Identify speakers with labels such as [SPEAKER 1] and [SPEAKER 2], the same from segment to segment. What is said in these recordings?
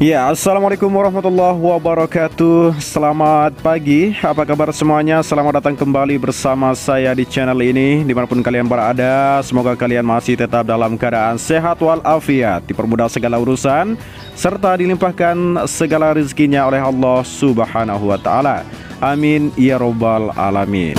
[SPEAKER 1] Ya, Assalamualaikum warahmatullahi wabarakatuh. Selamat pagi, apa kabar semuanya? Selamat datang kembali bersama saya di channel ini. Dimanapun kalian berada, semoga kalian masih tetap dalam keadaan sehat walafiat, dipermudah segala urusan, serta dilimpahkan segala rezekinya oleh Allah Subhanahu wa Ta'ala. Amin ya Rabbal Alamin.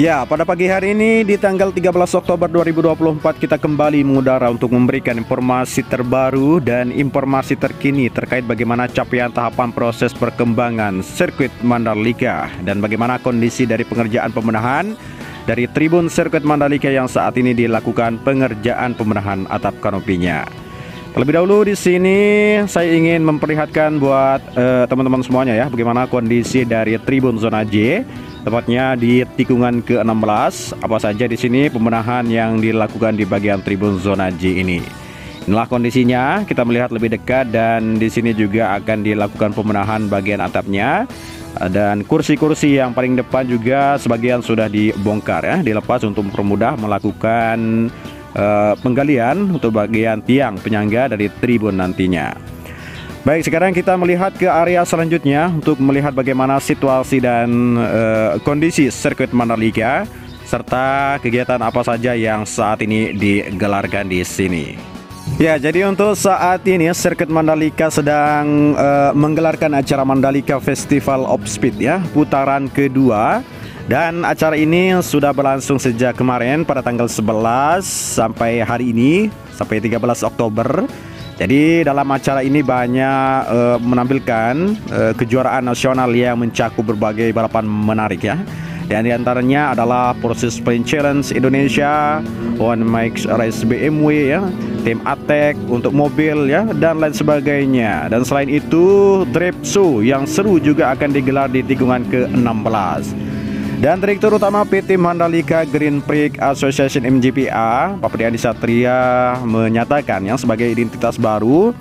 [SPEAKER 1] Ya, pada pagi hari ini di tanggal 13 Oktober 2024 kita kembali mengudara untuk memberikan informasi terbaru dan informasi terkini terkait bagaimana capaian tahapan proses perkembangan sirkuit Mandalika dan bagaimana kondisi dari pengerjaan pembenahan dari tribun sirkuit Mandalika yang saat ini dilakukan pengerjaan pembenahan atap kanopinya. Terlebih dahulu di sini saya ingin memperlihatkan buat teman-teman semuanya ya bagaimana kondisi dari tribun zona J, tepatnya di tikungan ke-16. Apa saja di sini pembenahan yang dilakukan di bagian tribun zona J ini. Inilah kondisinya, kita melihat lebih dekat dan di sini juga akan dilakukan pembenahan bagian atapnya. Dan kursi-kursi yang paling depan juga sebagian sudah dibongkar ya, dilepas untuk mempermudah melakukan penggalian untuk bagian tiang penyangga dari tribun nantinya. Baik, sekarang kita melihat ke area selanjutnya untuk melihat bagaimana situasi dan kondisi sirkuit Mandalika serta kegiatan apa saja yang saat ini digelarkan di sini. Ya, jadi untuk saat ini sirkuit Mandalika sedang menggelarkan acara Mandalika Festival of Speed ya, putaran kedua. Dan acara ini sudah berlangsung sejak kemarin pada tanggal 11 sampai hari ini, sampai 13 Oktober. Jadi dalam acara ini banyak menampilkan kejuaraan nasional yang mencakup berbagai balapan menarik ya. Dan diantaranya adalah Porsche Sprint Challenge Indonesia, One Max Race BMW ya, tim Atek untuk mobil ya, dan lain sebagainya. Dan selain itu, Drift Show yang seru juga akan digelar di tikungan ke-16. Dan Direktur Utama PT Mandalika Grand Prix Association MGPA, Pak Priadi Satria menyatakan yang sebagai identitas baru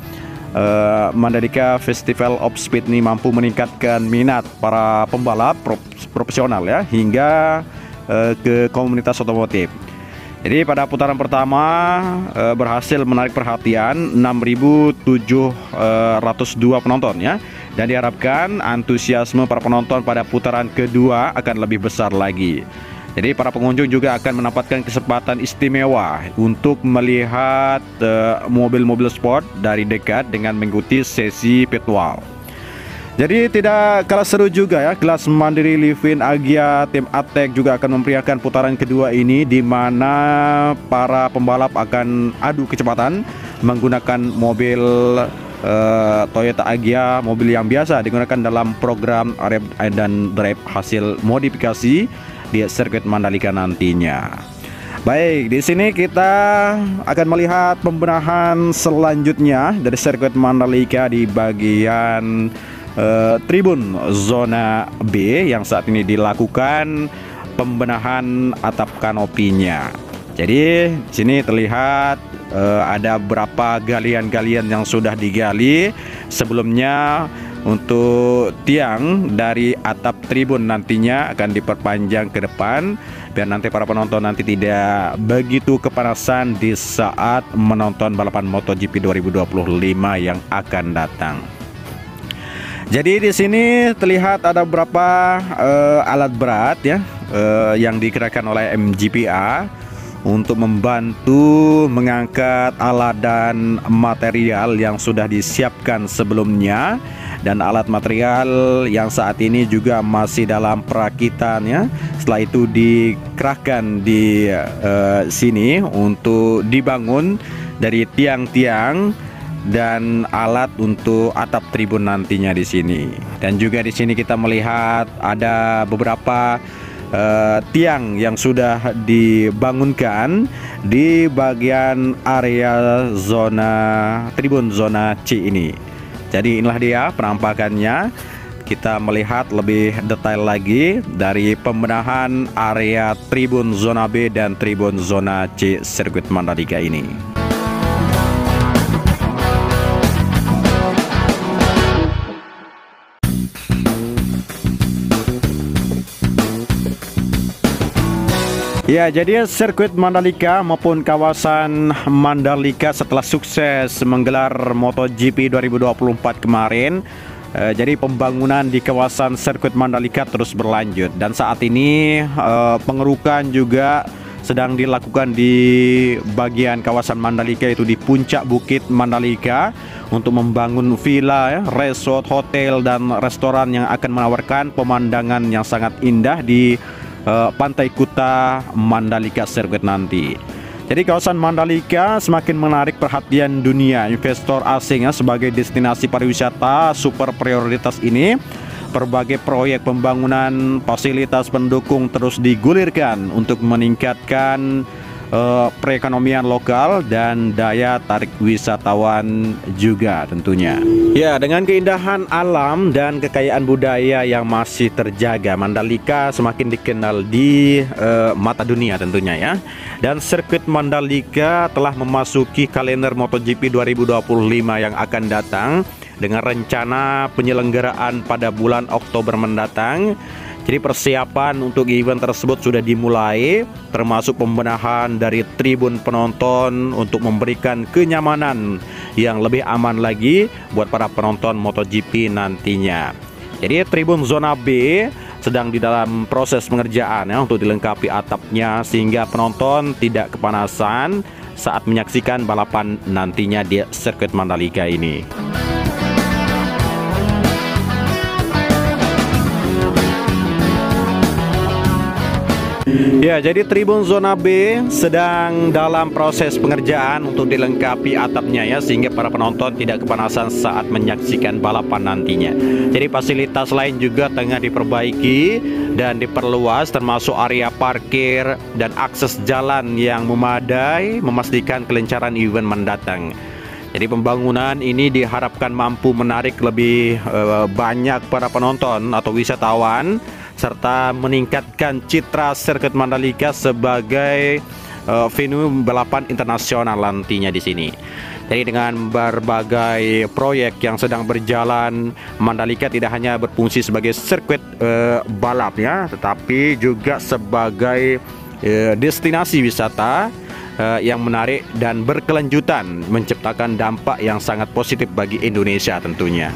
[SPEAKER 1] Mandalika Festival of Speed ini mampu meningkatkan minat para pembalap profesional ya hingga ke komunitas otomotif. Jadi pada putaran pertama berhasil menarik perhatian 6.702 penonton ya. Dan diharapkan antusiasme para penonton pada putaran kedua akan lebih besar lagi. Jadi para pengunjung juga akan mendapatkan kesempatan istimewa untuk melihat mobil-mobil sport dari dekat dengan mengikuti sesi virtual. Jadi tidak kalah seru juga ya, kelas Mandiri Livin Agia tim Atek juga akan memeriahkan putaran kedua ini, di mana para pembalap akan adu kecepatan menggunakan mobil Toyota Agya, mobil yang biasa digunakan dalam program Rev dan Drive hasil modifikasi di sirkuit Mandalika nantinya. Baik, di sini kita akan melihat pembenahan selanjutnya dari sirkuit Mandalika di bagian tribun zona B yang saat ini dilakukan pembenahan atap kanopinya. Jadi di sini terlihat ada beberapa galian-galian yang sudah digali sebelumnya. Untuk tiang dari atap tribun nantinya akan diperpanjang ke depan biar nanti para penonton nanti tidak begitu kepanasan di saat menonton balapan MotoGP 2025 yang akan datang. Jadi di sini terlihat ada beberapa alat berat ya yang dikerahkan oleh MGPA untuk membantu mengangkat alat dan material yang sudah disiapkan sebelumnya, dan alat material yang saat ini juga masih dalam perakitan ya. Setelah itu dikerahkan di sini untuk dibangun dari tiang-tiang dan alat untuk atap tribun nantinya di sini. Dan juga di sini kita melihat ada beberapa tiang yang sudah dibangunkan di bagian area zona tribun zona C ini. Jadi inilah dia penampakannya. Kita melihat lebih detail lagi dari pembenahan area tribun zona B dan tribun zona C sirkuit Mandalika ini. Ya, jadi sirkuit Mandalika maupun kawasan Mandalika setelah sukses menggelar MotoGP 2024 kemarin, jadi pembangunan di kawasan sirkuit Mandalika terus berlanjut dan saat ini pengerukan juga sedang dilakukan di bagian kawasan Mandalika, itu di puncak bukit Mandalika, untuk membangun villa, resort, hotel dan restoran yang akan menawarkan pemandangan yang sangat indah di pantai Kuta Mandalika Sirkuit nanti. Jadi kawasan Mandalika semakin menarik perhatian dunia investor asing sebagai destinasi pariwisata super prioritas ini. Berbagai proyek pembangunan fasilitas pendukung terus digulirkan untuk meningkatkan perekonomian lokal dan daya tarik wisatawan juga tentunya. Ya, dengan keindahan alam dan kekayaan budaya yang masih terjaga, Mandalika semakin dikenal di mata dunia tentunya ya. Dan sirkuit Mandalika telah memasuki kalender MotoGP 2025 yang akan datang dengan rencana penyelenggaraan pada bulan Oktober mendatang. Jadi persiapan untuk event tersebut sudah dimulai, termasuk pembenahan dari tribun penonton untuk memberikan kenyamanan yang lebih aman lagi buat para penonton MotoGP nantinya. Jadi tribun zona B sedang di dalam proses pengerjaan untuk dilengkapi atapnya sehingga penonton tidak kepanasan saat menyaksikan balapan nantinya di sirkuit Mandalika ini. Ya, jadi tribun zona B sedang dalam proses pengerjaan untuk dilengkapi atapnya ya, sehingga para penonton tidak kepanasan saat menyaksikan balapan nantinya. Jadi fasilitas lain juga tengah diperbaiki dan diperluas, termasuk area parkir dan akses jalan yang memadai, memastikan kelancaran event mendatang. Jadi pembangunan ini diharapkan mampu menarik lebih banyak para penonton atau wisatawan, serta meningkatkan citra sirkuit Mandalika sebagai venue balapan internasional nantinya di sini. Jadi dengan berbagai proyek yang sedang berjalan, Mandalika tidak hanya berfungsi sebagai sirkuit balap ya, tetapi juga sebagai destinasi wisata yang menarik dan berkelanjutan, menciptakan dampak yang sangat positif bagi Indonesia tentunya.